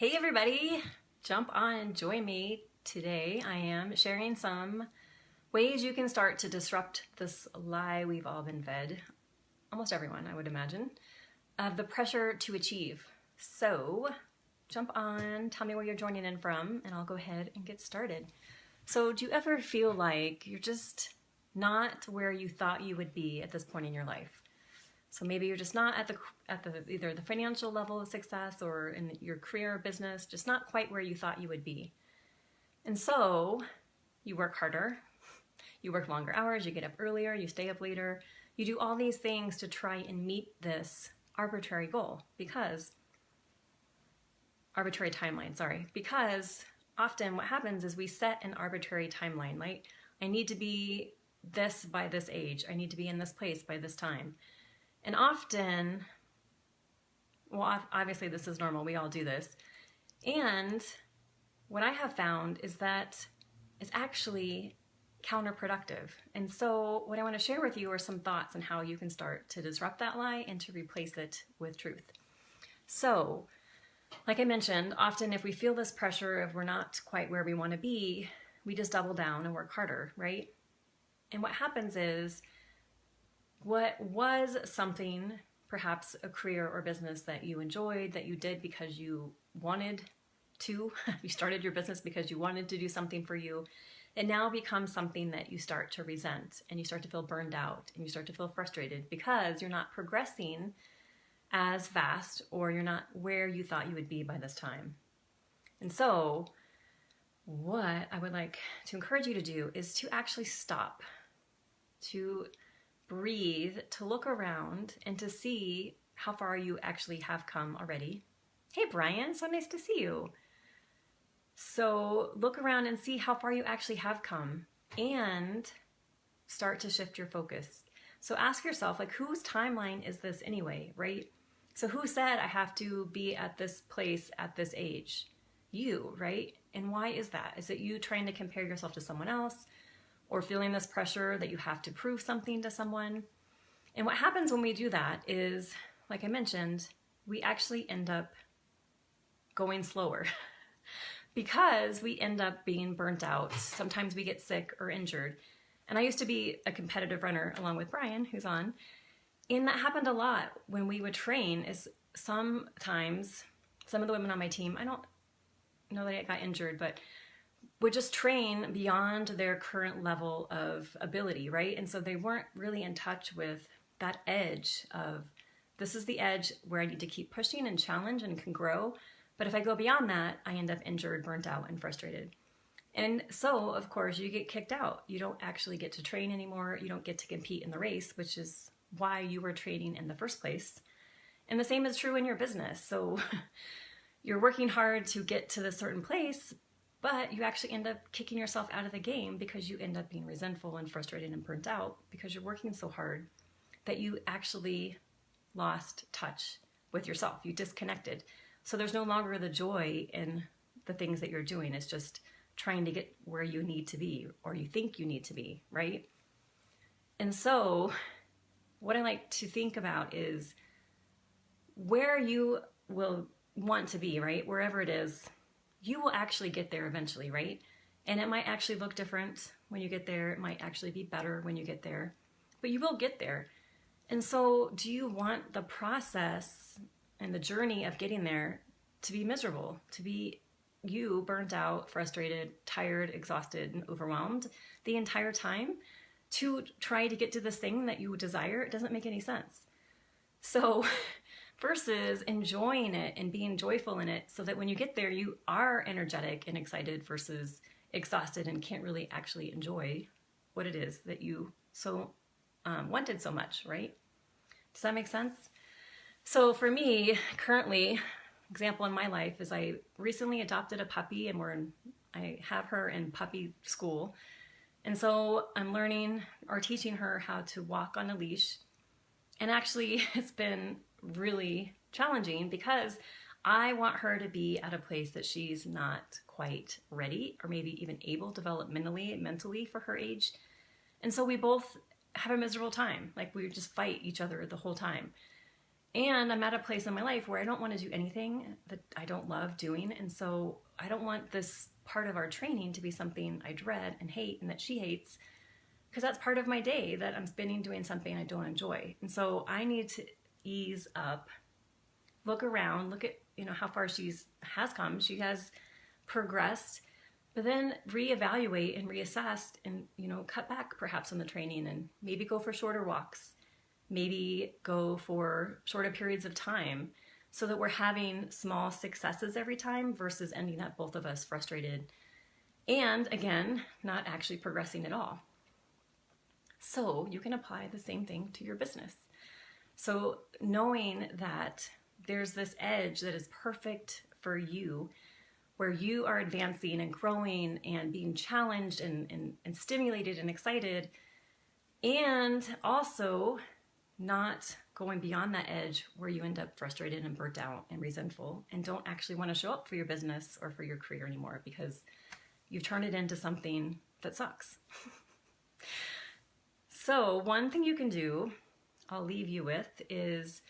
Hey everybody, jump on and join me. Today I am sharing some ways you can start to disrupt this lie we've all been fed, almost everyone I would imagine, of the pressure to achieve. So jump on, tell me where you're joining in from, and I'll go ahead and get started. So do you ever feel like you're just not where you thought you would be at this point in your life? So maybe you're just not at the either the financial level of success or in your career or business, just not quite where you thought you would be. And so you work harder, you work longer hours, you get up earlier, you stay up later, you do all these things to try and meet this arbitrary goal because often what happens is we set an arbitrary timeline, right? I need to be this by this age, I need to be in this place by this time. And often, well, obviously this is normal, we all do this. And what I have found is that it's actually counterproductive. And so what I want to share with you are some thoughts on how you can start to disrupt that lie and to replace it with truth. So, like I mentioned, often if we feel this pressure of we're not quite where we want to be, we just double down and work harder, right? And what happens is, what was something, perhaps a career or business that you enjoyed, that you did because you wanted to, you started your business because you wanted to do something for you, it now becomes something that you start to resent and you start to feel burned out and you start to feel frustrated because you're not progressing as fast or you're not where you thought you would be by this time. And so what I would like to encourage you to do is to actually stop, to breathe, to look around and to see how far you actually have come already. Hey Brian, so nice to see you. So look around and see how far you actually have come and start to shift your focus. So ask yourself, like, whose timeline is this anyway, right? So who said I have to be at this place at this age? You, right? And why is that? Is it you trying to compare yourself to someone else? Or feeling this pressure that you have to prove something to someone? And what happens when we do that is, like I mentioned, we actually end up going slower because we end up being burnt out. Sometimes we get sick or injured. And I used to be a competitive runner along with Brian, who's on, and that happened a lot when we would train. Is sometimes some of the women on my team, I don't know that I got injured, but would just train beyond their current level of ability, right? And so they weren't really in touch with that edge of, this is the edge where I need to keep pushing and challenge and can grow. But if I go beyond that, I end up injured, burnt out, and frustrated. And so, of course, you get kicked out. You don't actually get to train anymore. You don't get to compete in the race, which is why you were training in the first place. And the same is true in your business. So you're working hard to get to this certain place, but you actually end up kicking yourself out of the game because you end up being resentful and frustrated and burnt out because you're working so hard that you actually lost touch with yourself. You disconnected. So there's no longer the joy in the things that you're doing. It's just trying to get where you need to be or you think you need to be, right? And so what I like to think about is where you will want to be, right? Wherever it is, you will actually get there eventually, right? And it might actually look different when you get there. It might actually be better when you get there, but you will get there. And so do you want the process and the journey of getting there to be miserable, to be you burnt out, frustrated, tired, exhausted, and overwhelmed the entire time to try to get to this thing that you desire? It doesn't make any sense. So versus enjoying it and being joyful in it so that when you get there, you are energetic and excited versus exhausted and can't really actually enjoy what it is that you so wanted so much, right? Does that make sense? So for me, currently, example in my life is I recently adopted a puppy and I have her in puppy school. And so I'm learning or teaching her how to walk on a leash. And actually it's been really challenging because I want her to be at a place that she's not quite ready or maybe even able developmentally and mentally for her age. And so we both have a miserable time. Like we just fight each other the whole time. And I'm at a place in my life where I don't want to do anything that I don't love doing. And so I don't want this part of our training to be something I dread and hate and that she hates, because that's part of my day that I'm spending doing something I don't enjoy. And so I need to ease up, look around, look at, how far has come. She has progressed, but then reevaluate and reassess and, cut back perhaps on the training and maybe go for shorter walks, maybe go for shorter periods of time, so that we're having small successes every time versus ending up both of us frustrated and, again, not actually progressing at all. So you can apply the same thing to your business. So knowing that there's this edge that is perfect for you, where you are advancing and growing and being challenged and stimulated and excited, and also not going beyond that edge where you end up frustrated and burnt out and resentful and don't actually want to show up for your business or for your career anymore because you've turned it into something that sucks. So one thing you can do, I'll leave you with, is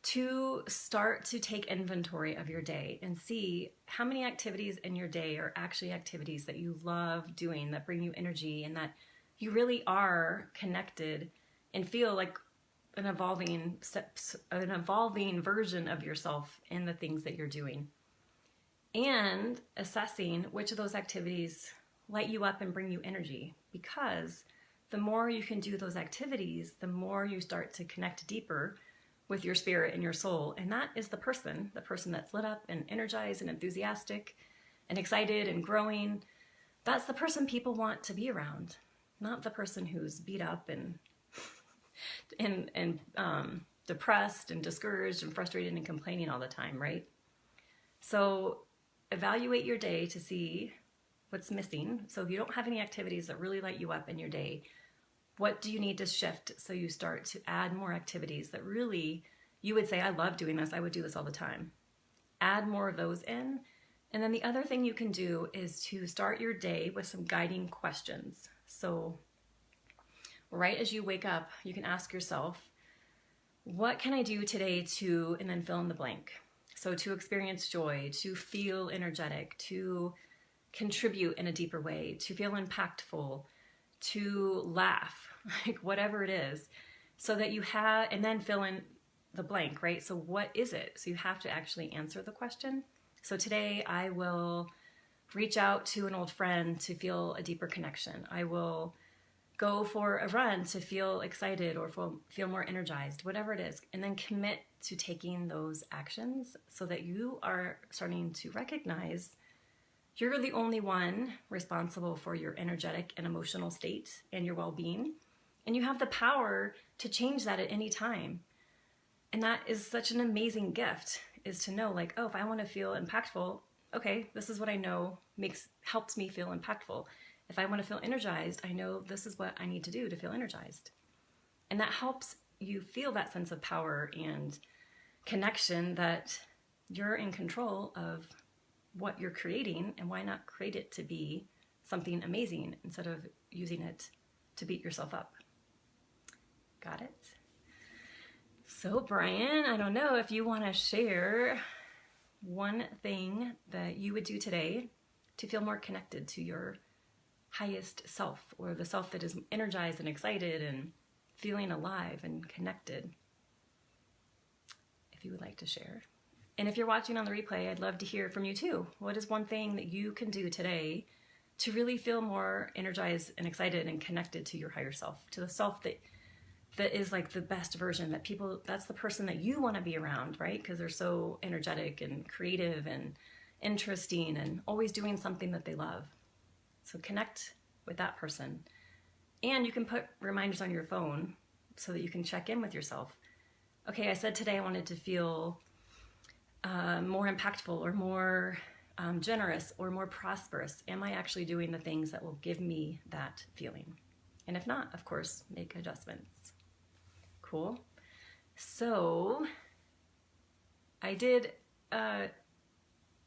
to start to take inventory of your day and see how many activities in your day are actually activities that you love doing, that bring you energy, and that you really are connected and feel like an evolving version of yourself in the things that you're doing. And assessing which of those activities light you up and bring you energy, because the more you can do those activities, the more you start to connect deeper with your spirit and your soul. And that is the person that's lit up and energized and enthusiastic and excited and growing. That's the person people want to be around, not the person who's beat up and depressed and discouraged and frustrated and complaining all the time, right? So evaluate your day to see what's missing. So if you don't have any activities that really light you up in your day, what do you need to shift so you start to add more activities that really you would say, I love doing this, I would do this all the time. Add more of those in. And then the other thing you can do is to start your day with some guiding questions. So right as you wake up, you can ask yourself, what can I do today to, and then fill in the blank. So to experience joy, to feel energetic, to contribute in a deeper way, to feel impactful, to laugh, like whatever it is, so that you have, and then fill in the blank, right? So what is it? So you have to actually answer the question. So today I will reach out to an old friend to feel a deeper connection. I will go for a run to feel excited or feel more energized, whatever it is, and then commit to taking those actions so that you are starting to recognize you're the only one responsible for your energetic and emotional state and your well-being, and you have the power to change that at any time. And that is such an amazing gift, is to know, like, oh, if I want to feel impactful, okay, this is what I know helps me feel impactful. If I want to feel energized, I know this is what I need to do to feel energized. And that helps you feel that sense of power and connection, that you're in control of what you're creating, and why not create it to be something amazing instead of using it to beat yourself up. Got it? So Brian, I don't know if you want to share one thing that you would do today to feel more connected to your highest self, or the self that is energized and excited and feeling alive and connected, if you would like to share. And if you're watching on the replay, I'd love to hear from you too. What is one thing that you can do today to really feel more energized and excited and connected to your higher self, to the self that is like the best version, that's the person that you want to be around, right? Because they're so energetic and creative and interesting and always doing something that they love. So connect with that person. And you can put reminders on your phone so that you can check in with yourself. Okay, I said today I wanted to feel more impactful or more generous or more prosperous. Am I actually doing the things that will give me that feeling? And if not, of course, make adjustments. Cool. So I did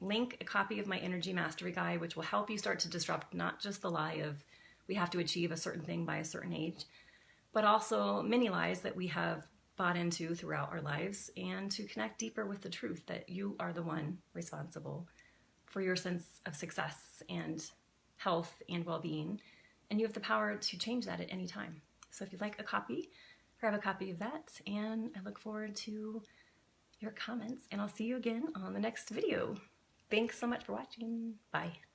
link a copy of my Energy Mastery Guide, which will help you start to disrupt not just the lie of we have to achieve a certain thing by a certain age, but also many lies that we have bought into throughout our lives, and to connect deeper with the truth that you are the one responsible for your sense of success and health and well-being, and you have the power to change that at any time. So if you'd like a copy, grab a copy of that, and I look forward to your comments, and I'll see you again on the next video. Thanks so much for watching. Bye.